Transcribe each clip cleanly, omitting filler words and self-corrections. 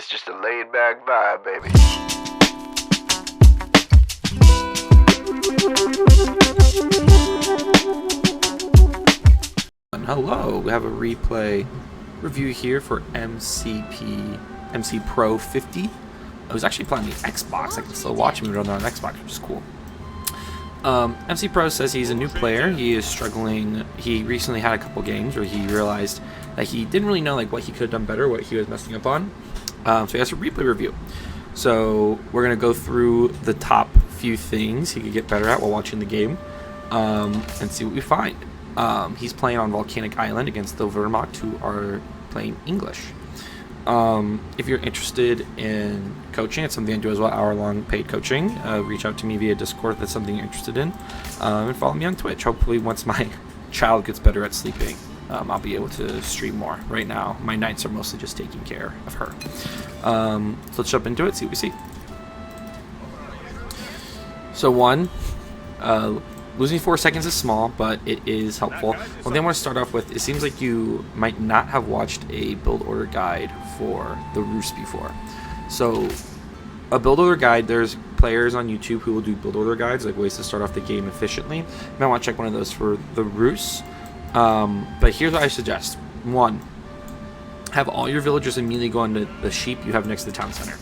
It's just a laid back vibe, baby. Hello, we have a replay review here for MC Pro 50. I was actually playing the Xbox. I can still watch him run on Xbox, which is cool. MC Pro says he's a new player. He is struggling. He recently had a couple games where he realized that he didn't really know what he could have done better, what he was messing up on. So he has a replay review. So we're going to go through the top few things he could get better at while watching the game and see what we find. He's playing on Volcanic Island against the Wehrmacht, who are playing English. If you're interested in coaching, it's something I do as well, hour-long paid coaching. Reach out to me via Discord if that's something you're interested in. And follow me on Twitch. Hopefully once my child gets better at sleeping, I'll be able to stream more. Right now, my nights are mostly just taking care of her. So let's jump into it, see what we see. So losing 4 seconds is small, but it is helpful. One thing I want to start off with, it seems like you might not have watched a build order guide for the Rus before. So a build order guide, there's players on YouTube who will do build order guides, like ways to start off the game efficiently. You might want to check one of those for the Rus. But here's what I suggest. 1, have all your villagers immediately go into the sheep you have next to the town center.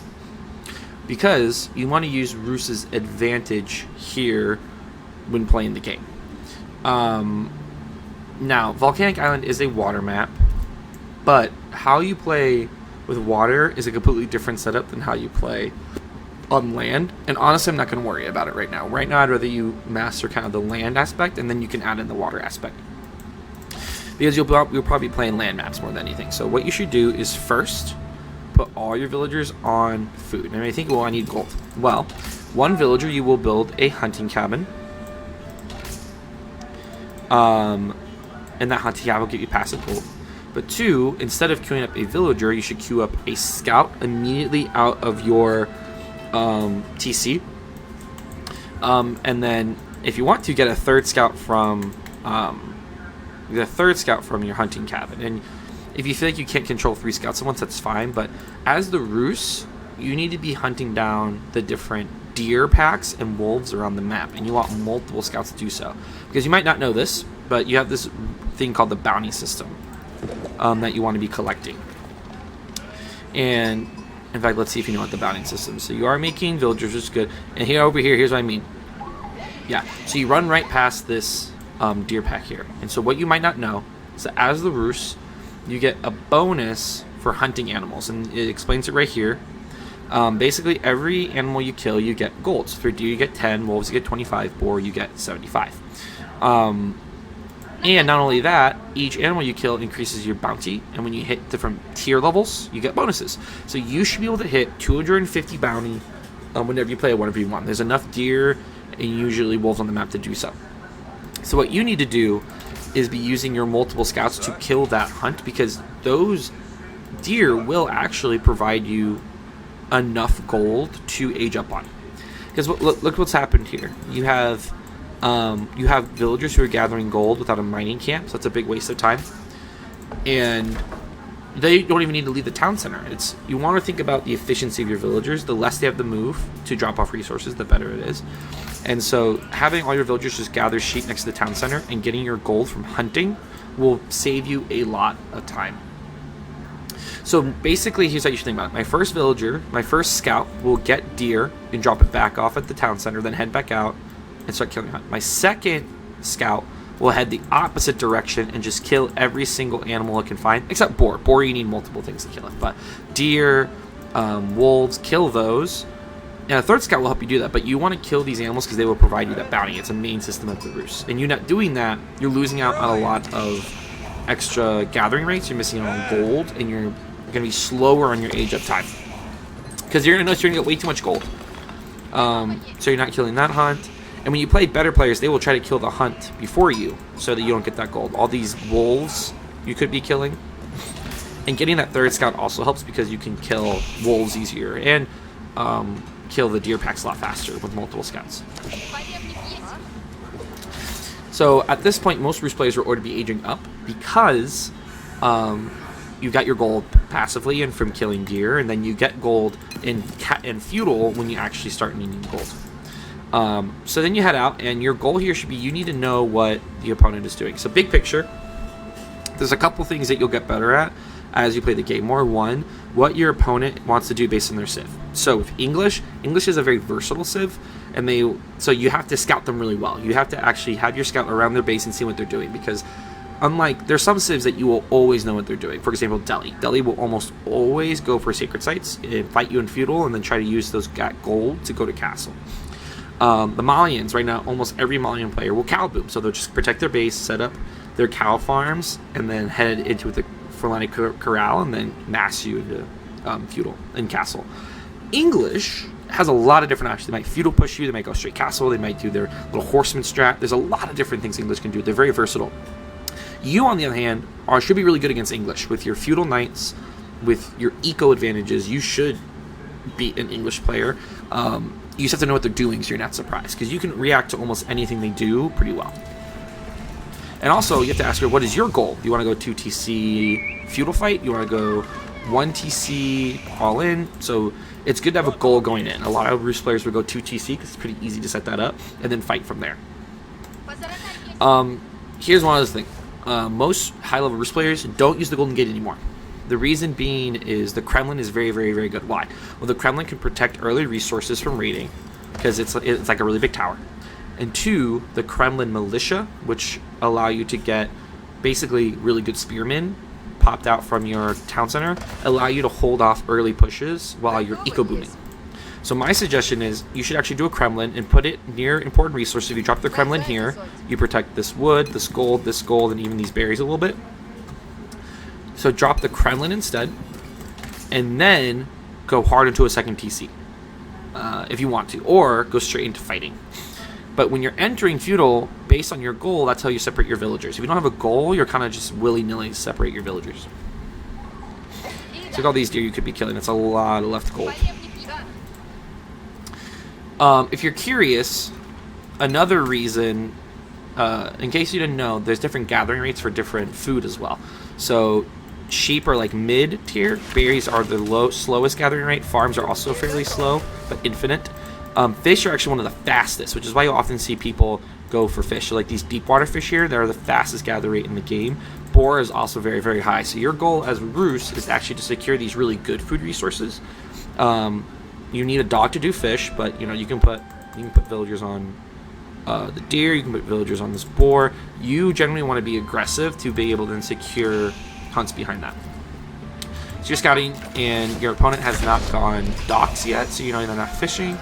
Because you want to use Rus's advantage here when playing the game. Now, Volcanic Island is a water map, but how you play with water is a completely different setup than how you play on land, and honestly I'm not going to worry about it right now. Right now I'd rather you master kind of the land aspect, and then you can add in the water aspect, because you'll probably be playing land maps more than anything. So what you should do is first put all your villagers on food. And I think, well, I need gold. Well, 1 villager, you will build a hunting cabin. And that hunting cabin will get you passive gold. But 2, instead of queuing up a villager, you should queue up a scout immediately out of your TC. And then, if you want to, get a third scout from your hunting cabin. And if you feel like you can't control 3 scouts at once, that's fine. But as the Rus, you need to be hunting down the different deer packs and wolves around the map, and you want multiple scouts to do so, because you might not know this, but you have this thing called the bounty system that you want to be collecting. And in fact, let's see if you know what the bounty system is. So you are making villagers, which is good. And here's what I mean. Yeah, so you run right past this deer pack here, and so what you might not know is that as the Rus, you get a bonus for hunting animals, and it explains it right here. Basically, every animal you kill, you get gold. So for deer, you get 10, wolves, you get 25, boar, you get 75. And not only that, each animal you kill increases your bounty, and when you hit different tier levels, you get bonuses. So you should be able to hit 250 bounty whenever you play a 1v1. There's enough deer and usually wolves on the map to do so. So what you need to do is be using your multiple scouts to kill that hunt, because those deer will actually provide you enough gold to age up on. Because look what's happened here. You have villagers who are gathering gold without a mining camp, so that's a big waste of time. And they don't even need to leave the town center. You want to think about the efficiency of your villagers. The less they have to move to drop off resources, the better it is. And so having all your villagers just gather sheep next to the town center and getting your gold from hunting will save you a lot of time. So basically, here's how you should think about it. My first scout will get deer and drop it back off at the town center, then head back out and start killing hunt. My second scout will head the opposite direction and just kill every single animal it can find, except boar. Boar, you need multiple things to kill it. But deer, wolves, kill those. And a third scout will help you do that, but you want to kill these animals because they will provide you that bounty. It's a main system of the Rus. And you not doing that, you're losing out on a lot of extra gathering rates. You're missing out on gold, and you're going to be slower on your age up time, because you're going to notice you're going to get way too much gold. So you're not killing that hunt. And when you play better players, they will try to kill the hunt before you so that you don't get that gold. All these wolves you could be killing. And getting that third scout also helps, because you can kill wolves easier and kill the deer packs a lot faster with multiple scouts. So at this point, most Rus players are ordered to be aging up, because you got your gold passively and from killing deer, and then you get gold in feudal when you actually start needing gold. So then you head out, and your goal here should be you need to know what the opponent is doing. So big picture, there's a couple things that you'll get better at as you play the game more. One, what your opponent wants to do based on their civ. So with English is a very versatile civ, and so you have to scout them really well. You have to actually have your scout around their base and see what they're doing, because unlike, there's some civs that you will always know what they're doing. For example, Delhi. Delhi will almost always go for sacred sites and fight you in feudal, and then try to use those gold to go to castle. The Malians, right now, almost every Malian player will cow boom, so they'll just protect their base, set up their cow farms, and then head into the Forlani Corral, and then mass you into feudal and castle. English has a lot of different options. They might feudal push you, they might go straight castle, they might do their little horseman strat. There's a lot of different things English can do. They're very versatile. You, on the other hand, should be really good against English. With your feudal knights, with your eco advantages, you should beat an English player. You just have to know what they're doing so you're not surprised, because you can react to almost anything they do pretty well. And also, you have to ask her, what is your goal? Do you want to go 2 TC feudal fight? You want to go 1 TC all in? So it's good to have a goal going in. A lot of Roost players would go 2 TC because it's pretty easy to set that up, and then fight from there. Here's one other thing. Most high-level Roost players don't use the Golden Gate anymore. The reason being is the Kremlin is very, very, very good. Why? Well, the Kremlin can protect early resources from raiding, because it's like a really big tower. And 2, the Kremlin militia, which allow you to get basically really good spearmen popped out from your town center, allow you to hold off early pushes while you're eco booming. So my suggestion is you should actually do a Kremlin and put it near important resources. If you drop the Kremlin here, you protect this wood, this gold, and even these berries a little bit. So drop the Kremlin instead, and then go hard into a second TC if you want to, or go straight into fighting. But when you're entering feudal, based on your goal, that's how you separate your villagers. If you don't have a goal, you're kind of just willy-nilly separate your villagers. So look at all these deer you could be killing. That's a lot of left gold. If you're curious, another reason, in case you didn't know, there's different gathering rates for different food as well. So sheep are like mid-tier, berries are the slowest gathering rate, farms are also fairly slow, but infinite. Fish are actually one of the fastest, which is why you often see people go for fish. So like these deep water fish here, they're the fastest gather rate in the game. Boar is also very, very high. So your goal as Roos is actually to secure these really good food resources. You need a dog to do fish, but you can put villagers on the deer. You can put villagers on this boar. You generally want to be aggressive to be able to then secure hunts behind that. So you're scouting, and your opponent has not gone docks yet, so they're not fishing.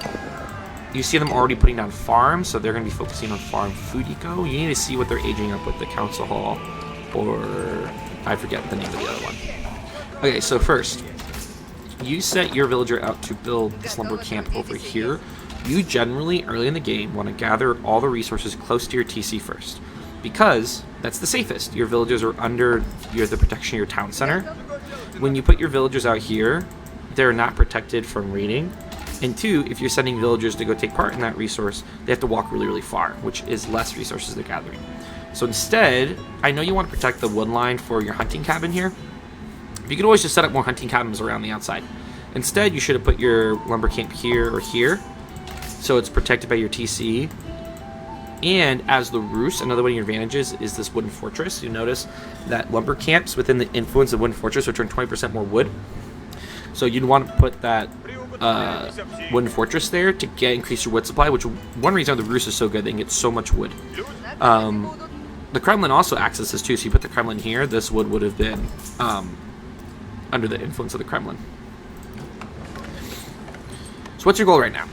You see them already putting down farms, so they're going to be focusing on farm food eco. You need to see what they're aging up with the council hall, or I forget the name of the other one. Okay, so first, you set your villager out to build this lumber camp over here. You generally, early in the game, want to gather all the resources close to your TC first, because that's the safest. Your villagers are under the protection of your town center. When you put your villagers out here, they're not protected from raiding. And 2, if you're sending villagers to go take part in that resource, they have to walk really, really far, which is less resources they're gathering. So instead, I know you want to protect the wood line for your hunting cabin here. You can always just set up more hunting cabins around the outside. Instead, you should have put your lumber camp here or here, so it's protected by your TC. And as the Roos, another one of your advantages is this wooden fortress. You notice that lumber camps within the influence of wooden fortress return 20% more wood. So you'd want to put that wooden fortress there to increase your wood supply, which one reason the Roos is so good, they can get so much wood. The Kremlin also accesses too, so you put the Kremlin here, this wood would have been under the influence of the Kremlin. So what's your goal right now?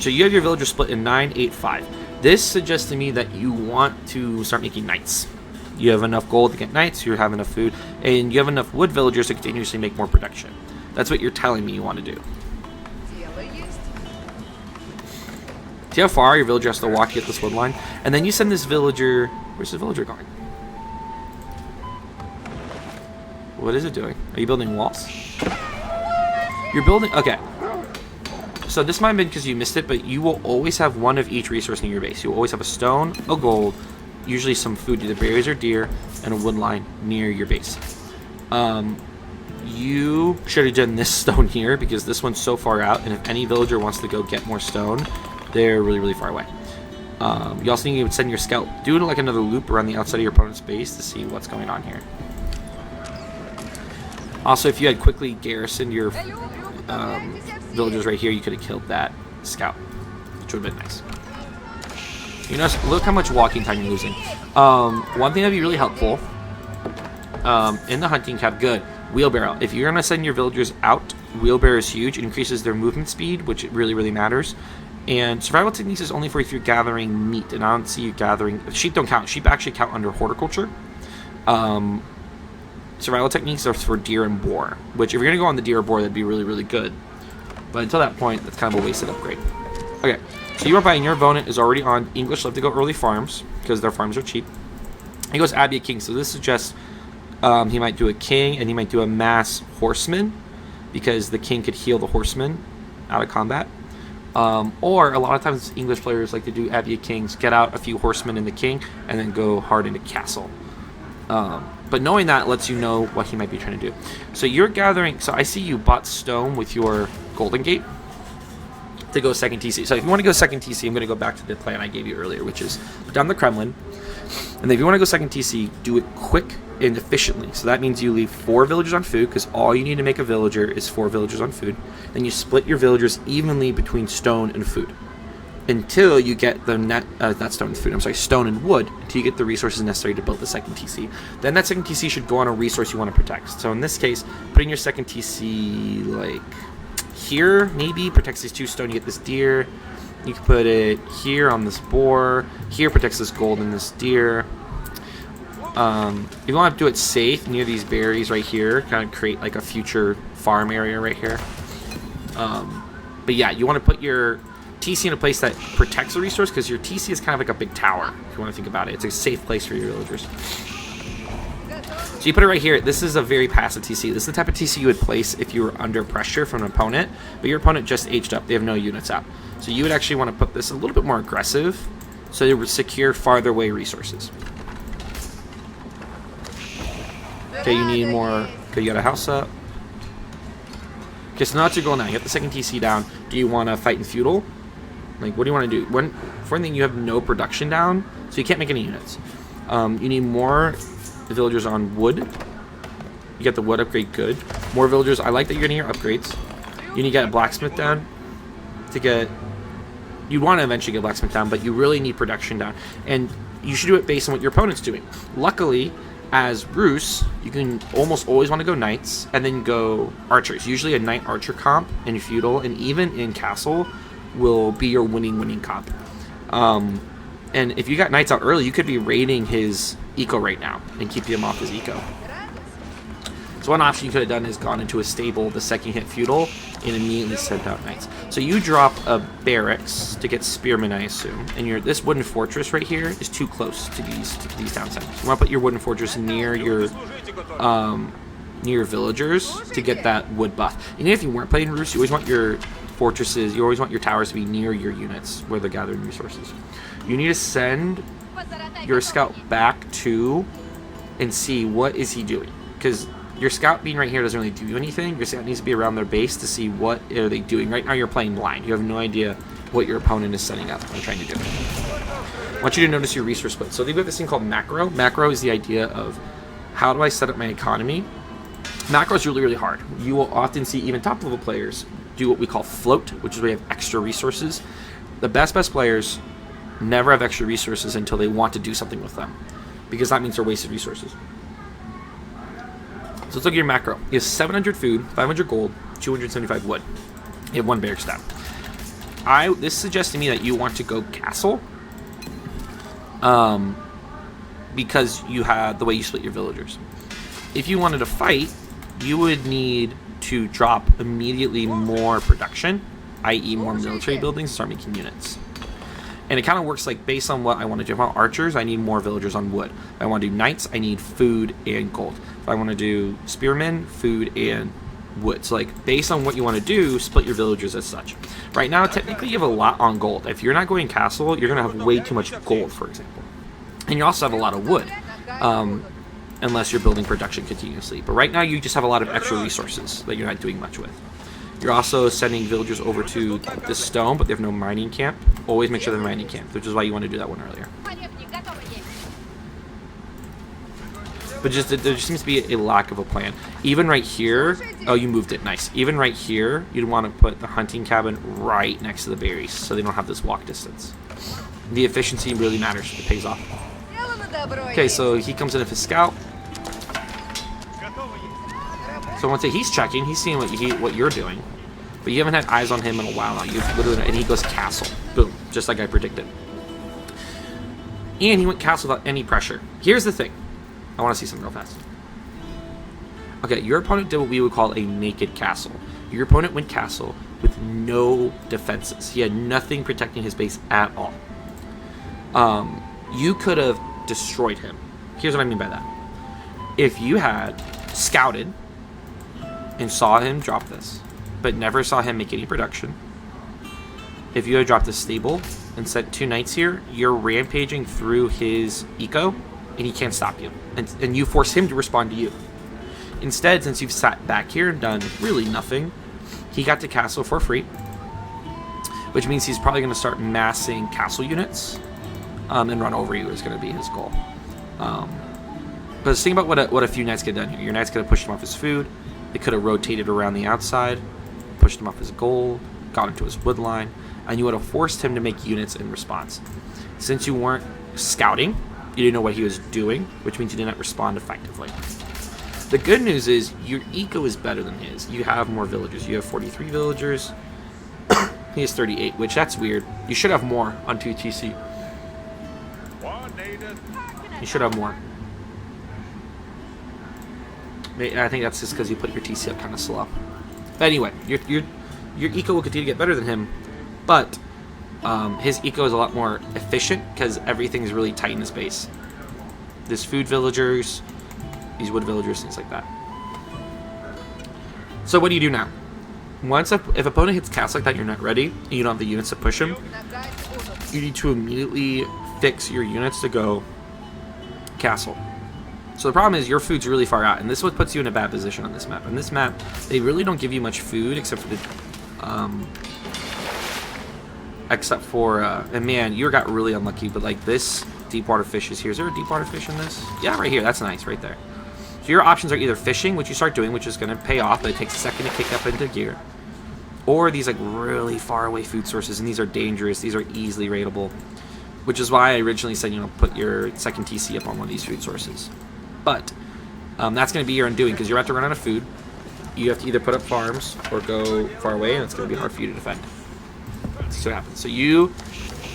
So you have your villager split in 9, 8, 5. This suggests to me that you want to start making knights. You have enough gold to get knights, you have enough food, and you have enough wood villagers to continuously make more production. That's what you're telling me you want to do. See how far your villager has to walk to get this wood line? And then you send this villager... Where's the villager going? What is it doing? Are you building walls? You're building... Okay. So this might have been because you missed it, but you will always have one of each resource in your base. You will always have a stone, a gold, usually some food, either berries or deer, and a wood line near your base. You should have done this stone here because this one's so far out, and if any villager wants to go get more stone, they're really, really far away. You also need to send your scout, do like another loop around the outside of your opponent's base to see what's going on here. Also, if you had quickly garrisoned your villagers right here, you could have killed that scout, which would have been nice. You notice, look how much walking time you're losing. One thing that would be really helpful in the hunting cab, good, wheelbarrow. If you're going to send your villagers out, wheelbarrow is huge. It increases their movement speed, which really, really matters. And survival techniques is only for if you're gathering meat, and I don't see you gathering... Sheep don't count. Sheep actually count under horticulture. Survival techniques are for deer and boar, which if you're going to go on the deer or boar, that'd be really, really good. But until that point, that's kind of a wasted upgrade. Okay, so you are buying your opponent is already on English love to go early farms, because their farms are cheap. He goes Abbey a king, so this suggests he might do a king, and he might do a mass horseman, because the king could heal the horseman out of combat. Or a lot of times English players like to do Abbey of Kings, get out a few horsemen in the king, and then go hard into castle. But knowing that lets you know what he might be trying to do. So you're gathering... So I see you bought stone with your Golden Gate to go second TC. So if you want to go second TC, I'm going to go back to the plan I gave you earlier, which is put down the Kremlin. And then if you want to go second TC, do it quick and efficiently. So that means you leave 4 villagers on food, because all you need to make a villager is 4 villagers on food. Then you split your villagers evenly between stone and food until you get the not stone and food, I'm sorry, stone and wood, until you get the resources necessary to build the second TC. Then that second TC should go on a resource you want to protect. So in this case, putting your second TC like here, maybe protects these 2 stone, you get this deer. You can put it here on this boar. Here protects this gold and this deer. You want to do it safe near these berries right here, kind of create like a future farm area right here. But yeah, you want to put your TC in a place that protects the resource, because your TC is kind of like a big tower, if you want to think about it. It's a safe place for your villagers. So you put it right here. This is a very passive TC. This is the type of TC you would place if you were under pressure from an opponent, but your opponent just aged up. They have no units out. So you would actually want to put this a little bit more aggressive, so it would secure farther away resources. Okay, you need more. Okay, you got a house up. Okay, so now that's your goal now. You got the second TC down. Do you want to fight in feudal? Like, what do you want to do? For one thing, you have no production down, so you can't make any units. You need more villagers on wood. You get the wood upgrade, good. More villagers. I like that you're getting your upgrades. You need to get a blacksmith down to get... You want to eventually get a blacksmith down, but you really need production down. And you should do it based on what your opponent's doing. Luckily, as Bruce, you can almost always want to go knights and then go archers. Usually a knight archer comp in feudal and even in castle will be your winning comp. And if you got knights out early, you could be raiding his eco right now and keeping him off his eco. So one option you could have done is gone into a stable the second you hit feudal and immediately sent out knights. So you drop a barracks to get spearmen, I assume, and this wooden fortress right here is too close to these town centers. You want to put your wooden fortress near your villagers to get that wood buff. And if you weren't playing Roost, you always want your fortresses, you always want your towers to be near your units where they're gathering resources. You need to send your scout back to and see what is he doing, because your scout being right here doesn't really do anything. Your scout needs to be around their base to see what are they doing. Right now you're playing blind. You have no idea what your opponent is setting up and trying to do. I want you to notice your resource split. So they have this thing called macro. Macro is the idea of how do I set up my economy. Macro is really, really hard. You will often see even top level players do what we call float, which is where you have extra resources. The best players never have extra resources until they want to do something with them, because that means they're wasted resources. So let's look at your macro. You have 700 food, 500 gold, 275 wood. You have 1 barracks down. This suggests to me that you want to go castle, because you have the way you split your villagers. If you wanted to fight, you would need to drop immediately more production, i.e. more military buildings, start making units. And it kind of works like based on what I want to do. If I want archers, I need more villagers on wood. If I want to do knights, I need food and gold. If I want to do spearmen, food and wood. So like based on what you want to do, split your villagers as such. Right now, technically you have a lot on gold. If you're not going castle, you're going to have way too much gold, for example. And you also have a lot of wood. unless you're building production continuously. But right now you just have a lot of extra resources that you're not doing much with. You're also sending villagers over to this stone, but they have no mining camp. Always make sure they have a mining camp, which is why you want to do that one earlier. But there just seems to be a lack of a plan. Even right here, oh, you moved it, nice. Even right here, you'd want to put the hunting cabin right next to the berries, so they don't have this walk distance. The efficiency really matters, it pays off. Okay, so he comes in with his scout. So once he's checking, he's seeing what you're doing. But you haven't had eyes on him in a while now. You've literally, and he goes castle. Boom, just like I predicted. And he went castle without any pressure. Here's the thing. I want to see something real fast. Okay, your opponent did what we would call a naked castle. Your opponent went castle with no defenses. He had nothing protecting his base at all. You could have destroyed him. Here's what I mean by that. If you had scouted and saw him drop this, but never saw him make any production, if you had dropped a stable and sent 2 knights here, you're rampaging through his eco, and he can't stop you. And you force him to respond to you. Instead, since you've sat back here and done really nothing, he got to castle for free, which means he's probably going to start massing castle units and run over you is going to be his goal. But think about what a few knights could have done here. Your knights could have pushed him off his food. They could have rotated around the outside, pushed him off his gold, got into his wood line, and you would have forced him to make units in response. Since you weren't scouting, you didn't know what he was doing, which means you did not respond effectively. The good news is your eco is better than his. You have more villagers. You have 43 villagers. He has 38, which that's weird. You should have more on 2TC. You should have more. I think that's just because you put your TC up kind of slow. But anyway, your eco will continue to get better than him, but his eco is a lot more efficient because everything is really tight in his base. There's food villagers, these wood villagers, things like that. So what do you do now? If opponent hits cast like that, you're not ready, and you don't have the units to push him, you need to immediately fix your units to go castle. So the problem is your food's really far out, and this is what puts you in a bad position on this map. On this map, they really don't give you much food except for the and man, you got really unlucky, but like this deep water fish is here. Is there a deep water fish in this? Yeah, right here. That's nice, right there. So your options are either fishing, which you start doing, which is going to pay off, but it takes a second to kick up into gear, or these like really far away food sources, and these are dangerous. These are easily raidable, which is why I originally said, put your second TC up on one of these food sources. But that's going to be your undoing because you're about to run out of food. You have to either put up farms or go far away, and it's going to be hard for you to defend. So what happens. So you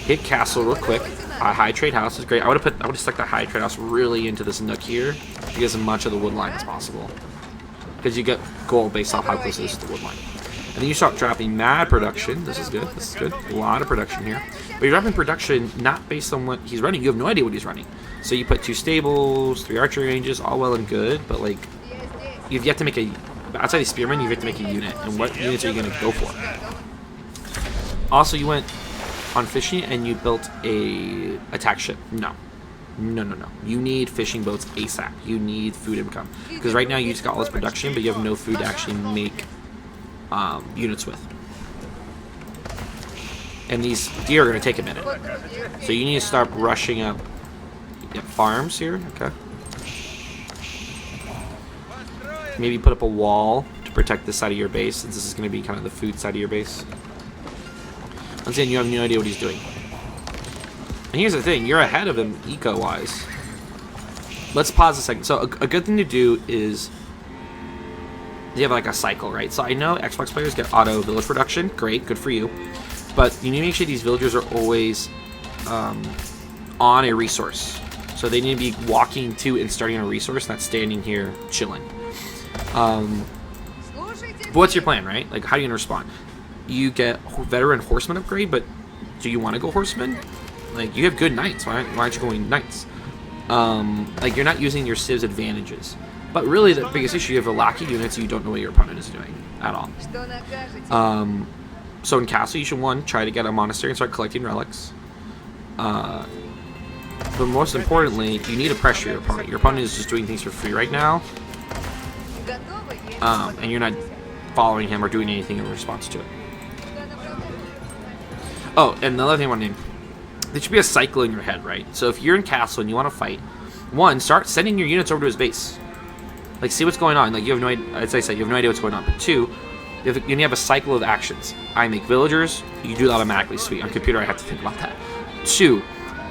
hit castle real quick. High trade house is great. I would have stuck the high trade house really into this nook here to get as much of the wood line as possible, because you get gold based off how close it is to the wood line. And then you start dropping mad production. This is good. This is good. A lot of production here. But you're dropping production not based on what he's running. You have no idea what he's running. So you put 2 stables, 3 archery ranges, all well and good, but like you've yet to make outside the spearmen, you've yet to make a unit. And what units are you going to go for? Also, you went on fishing and you built a attack ship. No. You need fishing boats ASAP. You need food income. Because right now you just got all this production, but you have no food to actually make units with. And these deer are going to take a minute. So you need to start rushing up farms here. Okay. Maybe put up a wall to protect this side of your base, since this is going to be kind of the food side of your base. I'm saying you have no idea what he's doing. And here's the thing, you're ahead of him eco-wise. Let's pause a second. So a good thing to do is you have like a cycle, right? So I know Xbox players get auto village production. Great, good for you. But you need to make sure these villagers are always on a resource. So they need to be walking to and starting on a resource, not standing here chilling. But what's your plan, right? Like, how are you going to respond? You get veteran horseman upgrade, but do you want to go horseman? Like, you have good knights. Why aren't you going knights? Like, you're not using your civ's advantages. But really, the biggest issue, you have a lack of units, you don't know what your opponent is doing at all. So in castle, you should, 1, try to get a monastery and start collecting relics. But most importantly, you need to pressure your opponent. Your opponent is just doing things for free right now, and you're not following him or doing anything in response to it. Oh, and another thing I want to name. There should be a cycle in your head, right? So if you're in castle and you want to fight, one, start sending your units over to his base. Like, see what's going on. Like, you have no idea, as I said, you have no idea what's going on. But two, you have a cycle of actions. I make villagers, you do that automatically. Sweet. On computer, I have to think about that. Two,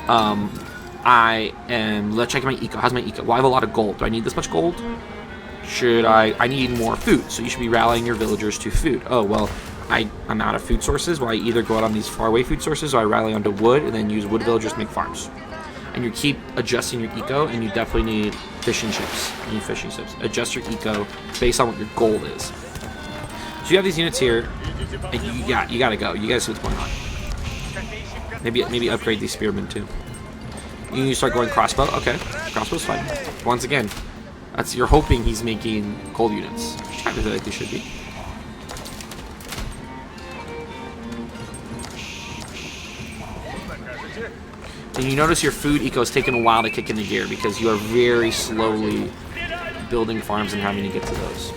I am checking my eco. How's my eco? Well, I have a lot of gold. Do I need this much gold? I need more food. So you should be rallying your villagers to food. Oh, well, I'm out of food sources. Well, I either go out on these faraway food sources or I rally onto wood and then use wood villagers to make farms. And you keep adjusting your eco, and you definitely need fishing ships. You need fishing ships. Adjust your eco based on what your goal is. So you have these units here, and you gotta go. You gotta see what's going on. Maybe upgrade these spearmen too. You need to start going crossbow. Okay, crossbow's fine. Once again, you're hoping he's making gold units. I feel like they should be. And you notice your food eco is taking a while to kick into gear because you are very slowly building farms and having to get to those.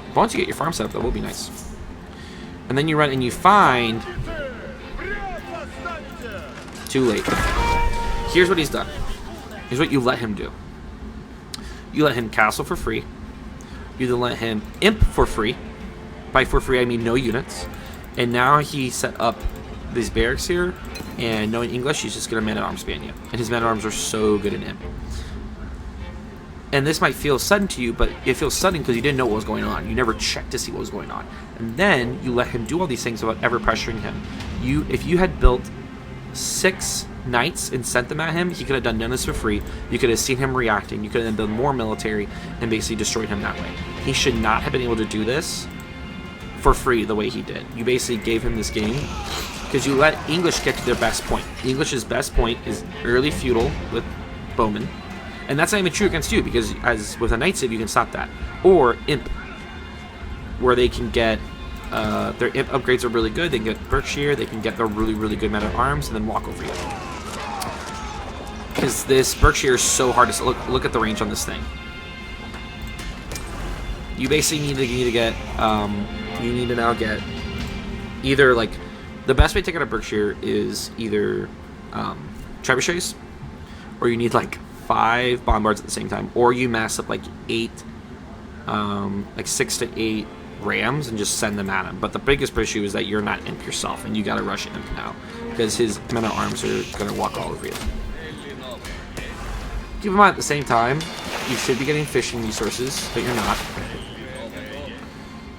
But once you get your farm set up, that will be nice. And then you run and you find... Too late. Here's what he's done. Here's what you let him do. You let him castle for free. You then let him imp for free. By for free, I mean no units. And now he set up these barracks here, and knowing English, he's just going to man-at-arms ban you. And his man-at-arms are so good in imp. And this might feel sudden to you, but it feels sudden because you didn't know what was going on. You never checked to see what was going on. And then you let him do all these things without ever pressuring him. If you had built 6 knights and sent them at him, he could have done none of this for free. You could have seen him reacting. You could have built more military and basically destroyed him that way. He should not have been able to do this for free the way he did. You basically gave him this game because you let English get to their best point. English's best point is early feudal with bowmen. And that's not even true against you, because as with a knight civ, you can stop that. Or imp, where they can get their imp upgrades are really good. They can get Berkshire, they can get their really, really good men at arms, and then walk over you. Because this Berkshire is so hard to look at the range on this thing. You basically need to get you need to now get either like the best way to take out a Berkshire is either trebuchets, or you need like 5 bombards at the same time, or you mass up like 6 to 8 rams and just send them at him. But the biggest issue is that you're not imp yourself, and you got to rush imp now because his men at arms are gonna walk all over you. Keep in mind at the same time, you should be getting fishing resources, but you're not.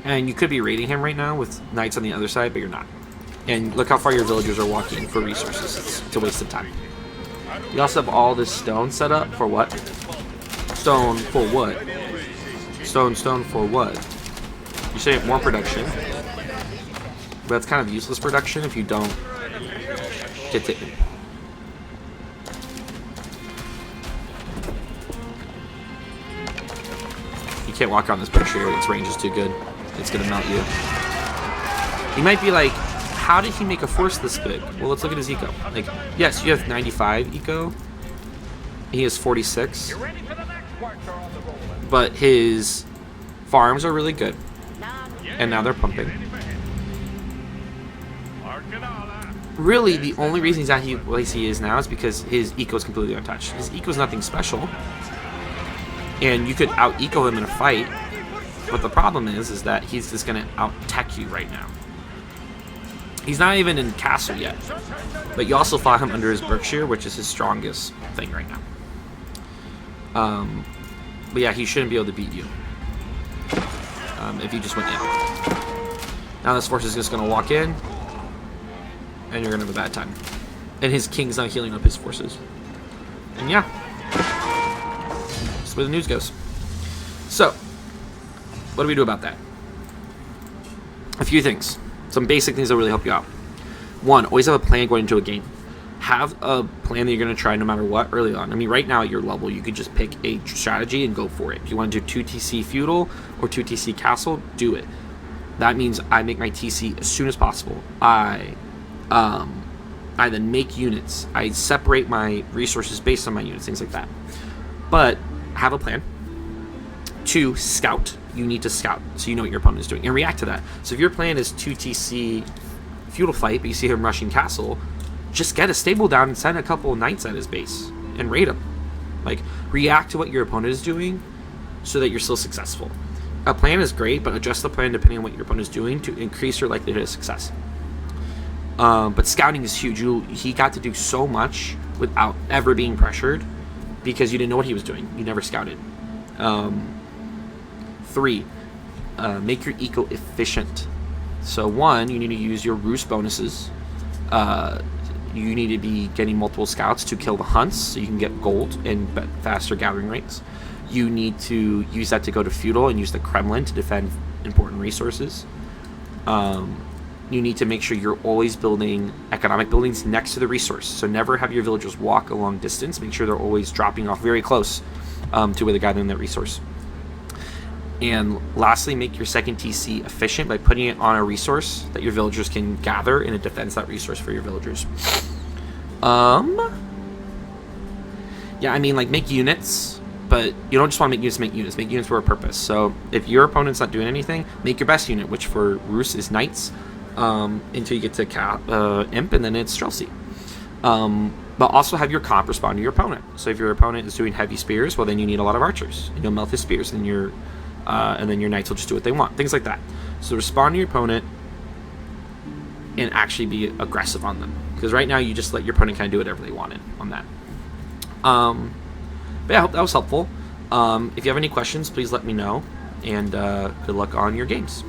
And you could be raiding him right now with knights on the other side, but you're not. And look how far your villagers are walking for resources. It's a waste of time. You also have all this stone set up for what? Stone for what? Stone for what? You say more production, but that's kind of useless production if you don't get to. You can't walk on this picture. Its range is too good. It's gonna melt you. You might be like, how did he make a force this big? Well, let's look at his eco. Like, yes, you have 95 eco. He has 46. But his farms are really good. And now they're pumping. Really, the only reason he's at the place he is now is because his eco is completely untouched. His eco is nothing special. And you could out-eco him in a fight. But the problem is that he's just going to out-tech you right now. He's not even in castle yet. But you also fought him under his Berkshire, which is his strongest thing right now. But yeah, he shouldn't be able to beat you. If you just went in. Now this force is just going to walk in. And you're going to have a bad time. And his king's not healing up his forces. And yeah. That's where the news goes. So, what do we do about that? A few things. Some basic things that really help you out. One, always have a plan going into a game. Have a plan that you're going to try no matter what early on. I mean, right now at your level, you could just pick a strategy and go for it. If you want to do 2 TC feudal or 2 TC castle, do it. That means I make my TC as soon as possible. I I then make units. I separate my resources based on my units, things like that. But have a plan. 2, scout. You need to scout so you know what your opponent is doing and react to that. So if your plan is 2 TC feudal fight, but you see him rushing castle, just get a stable down and send a couple of knights at his base and raid him. Like, react to what your opponent is doing so that you're still successful. A plan is great, but adjust the plan depending on what your opponent is doing to increase your likelihood of success. But scouting is huge. He got to do so much without ever being pressured because you didn't know what he was doing. You never scouted. 3, make your eco efficient. So 1, you need to use your roost bonuses. You need to be getting multiple scouts to kill the hunts so you can get gold and faster gathering rates. You need to use that to go to feudal and use the Kremlin to defend important resources. You need to make sure you're always building economic buildings next to the resource. So never have your villagers walk a long distance. Make sure they're always dropping off very close to where they're gathering that resource. And lastly, make your second TC efficient by putting it on a resource that your villagers can gather, and it defends that resource for your villagers. Yeah, I mean, like, make units, but you don't just want to make units. Make units for a purpose. So if your opponent's not doing anything, make your best unit, which for Roos is knights, until you get to imp, and then it's Streltsy. But also have your comp respond to your opponent. So if your opponent is doing heavy spears, well, then you need a lot of archers, and you'll melt his spears, and then your knights will just do what they want. Things like that. So respond to your opponent and actually be aggressive on them. Because right now you just let your opponent kind of do whatever they wanted on that. But yeah, I hope that was helpful. If you have any questions, please let me know. And good luck on your games.